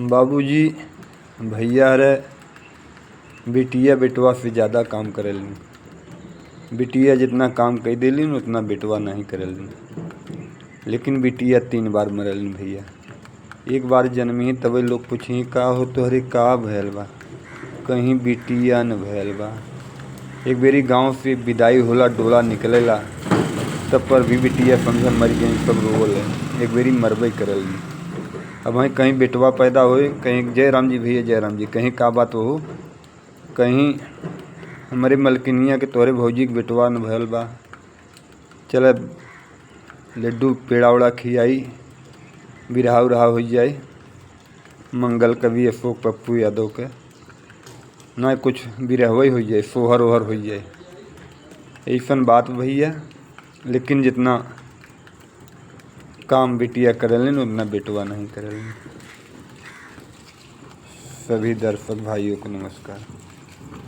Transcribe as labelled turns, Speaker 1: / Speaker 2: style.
Speaker 1: बाबूजी भैया रे बिटिया बेटवा से ज़्यादा काम करेलिन। बिटिया जितना काम कर देलिन उतना बेटवा नहीं करेलिन। लेकिन बिटिया 3 बार मरेलिन भैया। एक बार जन्मी तबे लोग पूछी का हो तोहरे का भयल बा, कहीं बिटिया न भयल बा। एक बेरी गांव से विदाई होला, डोला निकलेला, तब पर भी बिटिया समझ मर गई, सब रोवल है। एक बेरी मरबे करेलिन। अब वहीं कहीं बेटवा पैदा होए, कहीं जय राम जी भैया जय राम जी, कहीं का बात हो, कहीं हमारे मलकिनिया के तोहरे भौजी के बेटवा न भयल बा, चल लड्डू पेड़ा उड़ा खियाई, बिरहा उरहा हो जाए। मंगल कवि अशोक पप्पू यादव के ना कुछ बिरहवई हो जाए, सोहर ओहर हो जाए, ऐसन बात भैया। लेकिन जितना काम बिटिया करेलिन उतना बेटवा नहीं करेलिन। सभी दर्शक भाइयों को नमस्कार।